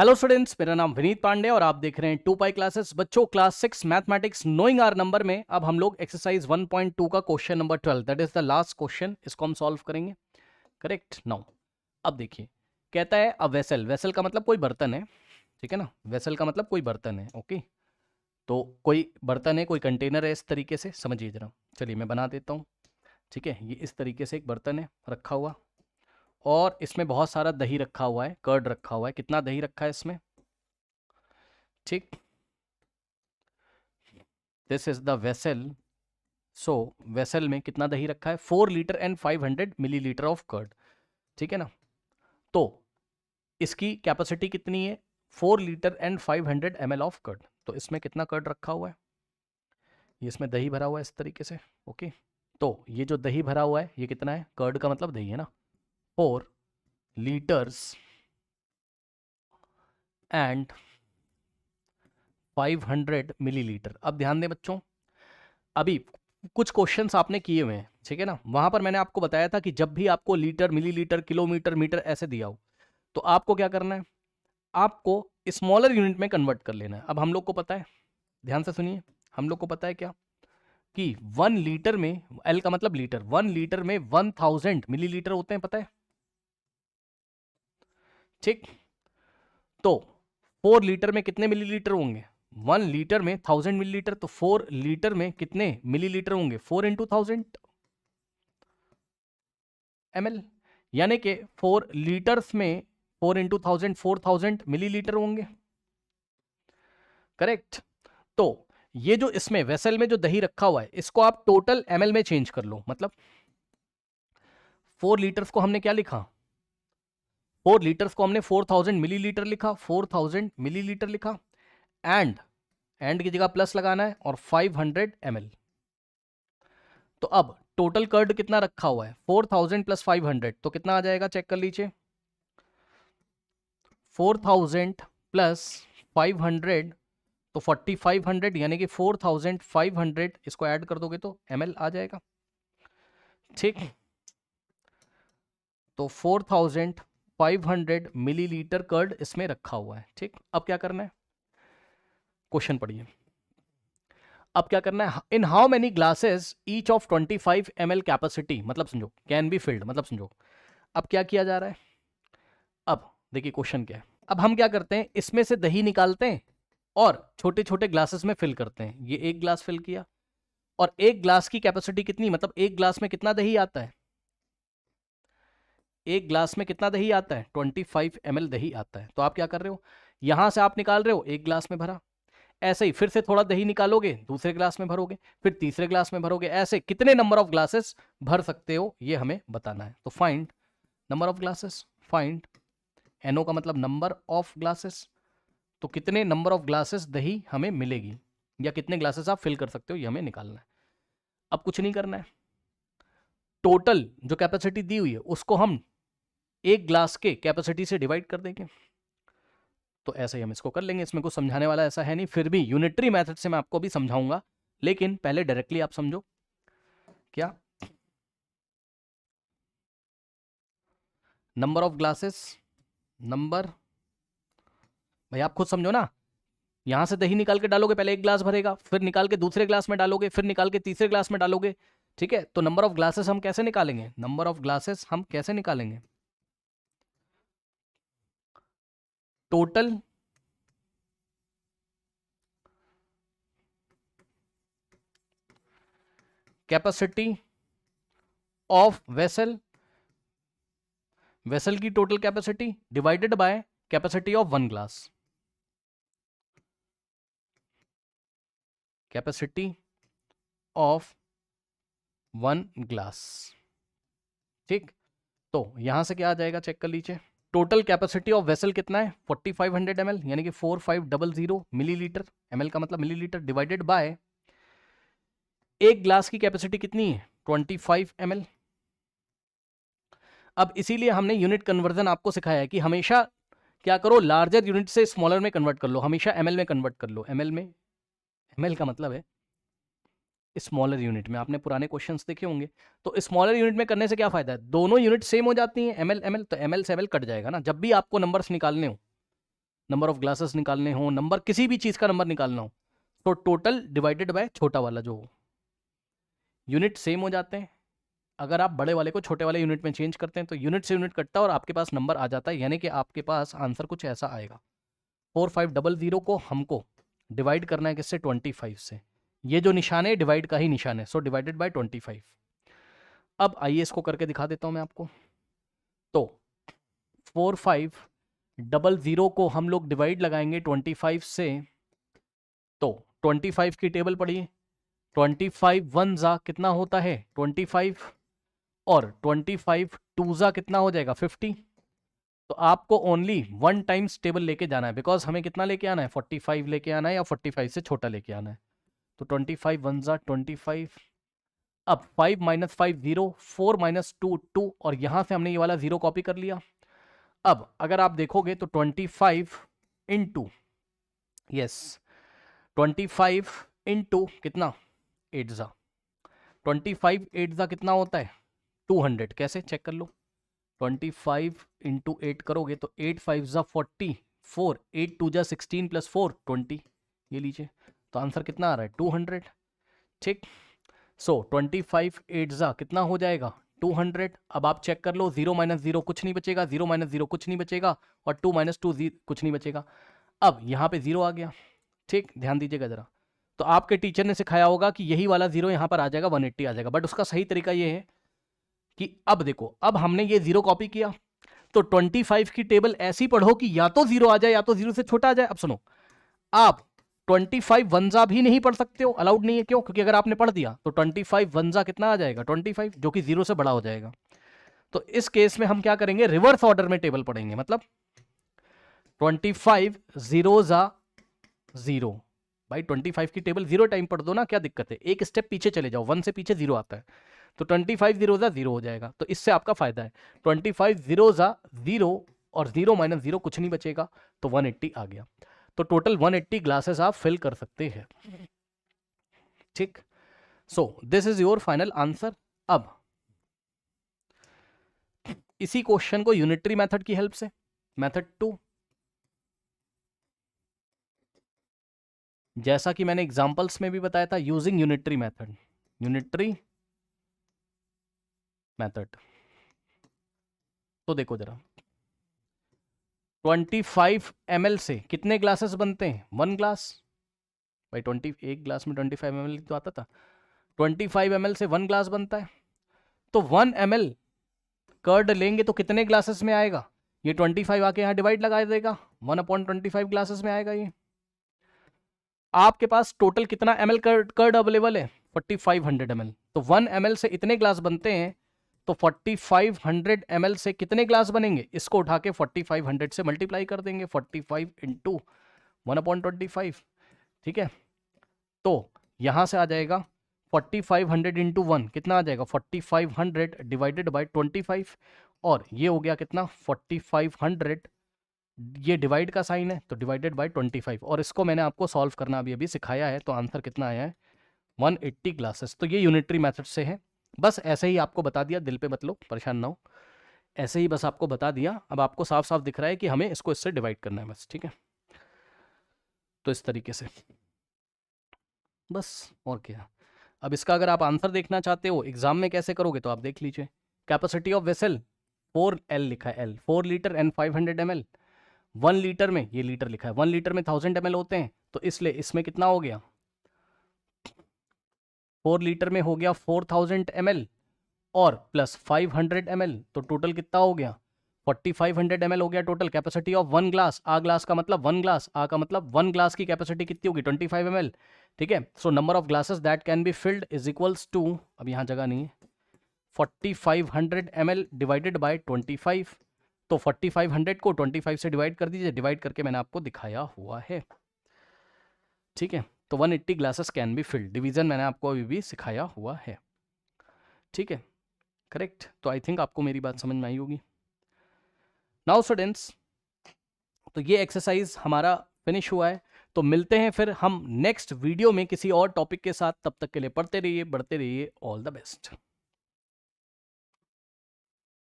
Hello students, मेरा नाम विनीत पांडे और आप देख रहे हैं 2 पाई क्लासेस। बच्चों, class 6 mathematics knowing our number में अब हम लोग एक्सरसाइज 1.2 का question number 12 that is the last question, इसको हम सॉल्व करेंगे। Correct now. अब देखिए, कहता है अ वेसल, वेसल का मतलब कोई बर्तन है, ठीक है ना। वेसल का मतलब कोई बर्तन है, ओके। तो कोई बर्तन है, कोई कंटेनर है, इस तरीके से समझिए जरा। चलिए मैं बना देता हूँ, ठीक है। ये इस तरीके से एक बर्तन है रखा हुआ, और इसमें बहुत सारा दही रखा हुआ है, कर्ड रखा हुआ है। कितना दही रखा है इसमें, ठीक। This is the vessel. So vessel में कितना दही रखा है, 4 litre and 500 millilitre of curd, ठीक है ना। तो इसकी कैपेसिटी कितनी है, 4 litre and 500 ml of curd. तो इसमें कितना कर्ड रखा हुआ है, ये इसमें दही भरा हुआ है इस तरीके से, ओके। तो ये जो दही भरा हुआ है ये कितना है, कर्ड का मतलब दही है ना, 4 लीटर्स एंड 500 मिलीलीटर। अब ध्यान दें बच्चों, अभी कुछ क्वेश्चंस आपने किए हुए हैं, ठीक है ना। वहां पर मैंने आपको बताया था कि जब भी आपको लीटर, मिलीलीटर, किलोमीटर, मीटर ऐसे दिया हो तो आपको क्या करना है, आपको स्मॉलर यूनिट में कन्वर्ट कर लेना है। अब हम लोग को पता है, ध्यान से सुनिए, हम लोग को पता है क्या कि 1 लीटर में, एल का मतलब लीटर, 1 लीटर में 1000 मिलीलीटर होते हैं, पता है, ठीक। तो 4 लीटर में कितने मिलीलीटर होंगे, 1 लीटर में 1000 मिलीलीटर, तो 4 लीटर में कितने मिलीलीटर होंगे, 4 इंटू 1000 ml, यानी कि 4 लीटर्स में 4 इंटू 1000 4000 मिलीलीटर होंगे, करेक्ट। तो ये जो इसमें वेसल में जो दही रखा हुआ है इसको आप टोटल ml में चेंज कर लो। मतलब 4 लीटर्स को हमने क्या लिखा, 4 लीटर्स को हमने 4000 मिलीलीटर लिखा, 4000 मिलीलीटर लिखा, एंड की जगह प्लस लगाना है, और 500 ml। तो अब टोटल कर्ड कितना रखा हुआ है, 4000 प्लस 500, तो कितना आ जाएगा, चेक कर लीजिए। 4000 प्लस 500 तो 4500, यानी कि 4500 इसको ऐड कर दोगे तो ml आ जाएगा, ठीक। तो 4500 मिलीलीटर कर्ड इसमें रखा हुआ है, ठीक। अब क्या करना है, क्वेश्चन पढ़िए। अब क्या करना है, in how many glasses each of 25 ml capacity, मतलब समझो कैन बी फिल्ड, मतलब समझो। अब क्या किया जा रहा है, अब देखिए क्वेश्चन क्या है। अब हम क्या करते हैं, इसमें से दही निकालते हैं और छोटे छोटे ग्लासेस में फिल करते हैं। ये एक ग्लास फिल किया, और एक ग्लास की कैपेसिटी कितनी, मतलब एक ग्लास में कितना दही आता है, एक ग्लास में कितना दही आता है, 25 ml दही आता है। तो आप क्या कर रहे हो, यहां से आप निकाल रहे हो, एक ग्लास में भरा, ऐसे ही फिर से थोड़ा दही निकालोगे, दूसरे ग्लास में भरोगे, फिर तीसरे ग्लास में भरोगे, ऐसे कितने नंबर ऑफ ग्लासेस भर सकते हो ये हमें बताना है। तो find number of glasses, find NO का मतलब नंबर ऑफ ग्लासेस। तो कितने नंबर ऑफ ग्लासेस दही हमें मिलेगी, या कितने ग्लासेस आप फिल कर सकते हो, ये हमें निकालना है। अब कुछ नहीं करना है, टोटल जो कैपेसिटी दी हुई है उसको हम एक ग्लास के कैपेसिटी से डिवाइड कर देंगे। तो ऐसे ही हम इसको कर लेंगे, इसमें कुछ समझाने वाला ऐसा है नहीं, फिर भी यूनिटरी मेथड से मैं आपको भी समझाऊंगा, लेकिन पहले डायरेक्टली आप समझो। क्या, नंबर ऑफ ग्लासेस, नंबर, भाई आप खुद समझो ना। यहां से दही निकाल के डालोगे, पहले एक ग्लास भरेगा, फिर निकाल के दूसरे ग्लास में डालोगे, फिर निकाल के तीसरे ग्लास में डालोगे, ठीक है। तो नंबर ऑफ ग्लासेस हम कैसे निकालेंगे, नंबर ऑफ ग्लासेस हम कैसे निकालेंगे, total capacity of vessel, vessel की total capacity divided by capacity of 1 glass, capacity of 1 glass, ठीक। तो यहां से क्या आ जाएगा, चेक कर लीजिए। टोटल कैपेसिटी ऑफ वेसल कितना है, 4500 ml, यानी कि 4500 मिलीलीटर, ml का मतलब मिलीलीटर, डिवाइडेड बाय एक ग्लास की कैपेसिटी कितनी है, 25 ml। अब इसीलिए हमने यूनिट कन्वर्जन आपको सिखाया है कि हमेशा क्या करो, लार्जर यूनिट से स्मॉलर में कन्वर्ट कर लो, हमेशा ml में कन्वर्ट कर लो। ml में, ml का मतलब है स्मॉलर यूनिट में, आपने पुराने क्वेश्चंस देखे होंगे। तो स्मॉलर यूनिट में करने से क्या फायदा है, दोनों यूनिट सेम हो जाती हैं, ml ml, तो ml से ml कट जाएगा ना, जब भी आपको नंबर्स निकालने हो, नंबर ऑफ ग्लासेस निकालने हो, नंबर किसी भी चीज़ का नंबर निकालना हो, तो टोटल डिवाइडेड बाय छोटा वाला जो हो, यूनिट सेम हो जाते हैं। अगर आप बड़े वाले को छोटे वाले यूनिट में चेंज करते हैं तो यूनिट से यूनिट कटता है और आपके पास नंबर आ जाता है, यानी कि आपके पास आंसर कुछ ऐसा आएगा। 4500 को हमको डिवाइड करना है किससे? 25 से। ये जो निशान है डिवाइड का ही निशान है, सो डिवाइडेड बाय 25। अब आइए इसको करके दिखा देता हूं मैं आपको। तो 4500 को हम लोग डिवाइड लगाएंगे 25 से, तो 25 की टेबल पढ़िए। 25 वन जा कितना होता है? 25, और 25 टू जा कितना हो जाएगा? 50। तो आपको ओनली 1 टाइम्स टेबल लेके जाना है, बिकॉज हमें कितना लेके आना है? 45 लेके आना है, या 45 से छोटा लेके आना है। तो 25 वन जा 25। अब 5 माइनस 5 0, 4 माइनस 2 2, और यहां से हमने ये वाला 0 कॉपी कर लिया। अब अगर आप देखोगे तो 25 इंटू, यस 25 इंटू कितना? 8 जा 25 8 जा कितना होता है? 200। कैसे चेक कर लो? 25 इंटू 8 करोगे तो 8 5 जा 44, 8 2 जा 16 प्लस 4 20। ये लीजिए, तो आंसर कितना आ रहा है? 200। ठीक, सो 25 8 जा कितना हो जाएगा? 200। अब आप चेक कर लो, 0 माइनस 0 कुछ नहीं बचेगा, 0 माइनस 0 कुछ नहीं बचेगा, और 2 माइनस 2 कुछ नहीं बचेगा। अब यहाँ पे 0 आ गया। ठीक, ध्यान दीजिएगा जरा। तो आपके टीचर ने सिखाया होगा कि यही वाला 0 यहाँ पर आ जाएगा, 180 आ जाएगा, बट उसका सही तरीका ये है कि अब देखो, अब हमने ये 0 कॉपी किया, तो 25 की टेबल ऐसी पढ़ो कि या तो 0 आ जाए या तो 0 से छोटा आ जाए। अब सुनो, आप 25 वनजा भी नहीं पढ़ सकते हो, अलाउड नहीं है। क्यों? क्योंकि अगर आपने पढ़ दिया तो 25 वनजा कितना आ जाएगा? 25, जो कि 0 से बड़ा हो जाएगा। तो इस केस में हम क्या करेंगे? रिवर्स ऑर्डर में टेबल पढ़ेंगे, मतलब 25 0 जा 0। भाई 25 की टेबल 0 टाइम पढ़ दो ना, क्या दिक्कत है? एक स्टेप पीछे चले जाओ, 1 से पीछे 0 आता है, तो 25 0 जा 0 हो जाएगा। तो इससे आपका फायदा है। 25 0 जा 0, और 0 माइनस 0 कुछ नहीं बचेगा, तो 180 आ गया। तो टोटल 180 ग्लासेस आप फिल कर सकते हैं। ठीक, so this is your final answer. अब इसी क्वेश्चन को यूनिटरी मेथड की हेल्प से, मेथड 2, जैसा कि मैंने एग्जांपल्स में भी बताया था, using unitary method, unitary method. तो देखो जरा, 25 ml से कितने ग्लासेस बनते हैं? 1 ग्लास। भाई 21 ग्लास में 25 ml तो आता था। 25 ml से 1 ग्लास बनता है, तो 1 ml कर्ड लेंगे तो कितने ग्लासेस में आएगा? ये 25 आके यहाँ डिवाइड लगा देगा, 1/25 ग्लासेस में आएगा ये। आपके पास टोटल कितना ml कर्ड अवेलेबल है? 4500 ml। तो 1 ml से इतने ग्लास बनते हैं, तो 4500 ml से कितने ग्लास बनेंगे? इसको उठा के 4500 से मल्टीप्लाई कर देंगे, 45 इंटू 1/25। ठीक है, तो यहां से आ जाएगा 4500 इंटू 1 कितना आ जाएगा? 4500 डिवाइडेड बाय 25, और ये हो गया कितना? 4500, ये डिवाइड का साइन है तो डिवाइडेड बाय 25, और इसको मैंने आपको सॉल्व करना अभी अभी सिखाया है। तो आंसर कितना आया है? 180 ग्लासेस। तो ये यूनिटरी मेथड से है। बस ऐसे ही आपको बता दिया, दिल पे मत लो, परेशान ना हो, ऐसे ही बस आपको बता दिया। अब आपको साफ साफ दिख रहा है कि हमें इसको इससे डिवाइड करना है बस। ठीक है, तो इस तरीके से बस, और क्या। अब इसका अगर आप आंसर देखना चाहते हो एग्जाम में कैसे करोगे, तो आप देख लीजिए। कैपेसिटी ऑफ वेसल 4L लिखा है, L 4 litre and 500 ml। 1 litre में, ये लीटर लिखा है, 1 लीटर में 1000 ml होते हैं, तो इसलिए इसमें कितना हो गया? 4 लीटर में हो गया 4000 ml, और प्लस 500 ml, तो टोटल कितना हो गया? 4500 ml हो गया टोटल। कैपेसिटी ऑफ 1 ग्लास, आ ग्लास का मतलब 1 ग्लास, आ का मतलब 1 ग्लास की कैपेसिटी कितनी होगी? 25 ml। ठीक है, so number of glasses that can be filled is equals to, अब यहाँ जगह नहीं है, 4500 ml डिवाइडेड बाय 25। तो 4500 को 25 से डिवाइड कर दीजिए, डिवाइड करके मैंने आपको दिखाया हुआ है। ठीक है, तो 180 glasses can be field, division मैंने आपको अभी भी सिखाया हुआ है। ठीक है, करेक्ट। तो आई थिंक आपको मेरी बात समझ में आई होगी। नाउ स्टूडेंट्स, तो ये एक्सरसाइज हमारा फिनिश हुआ है। तो मिलते हैं फिर हम नेक्स्ट वीडियो में किसी और टॉपिक के साथ। तब तक के लिए पढ़ते रहिए, बढ़ते रहिए। All the best.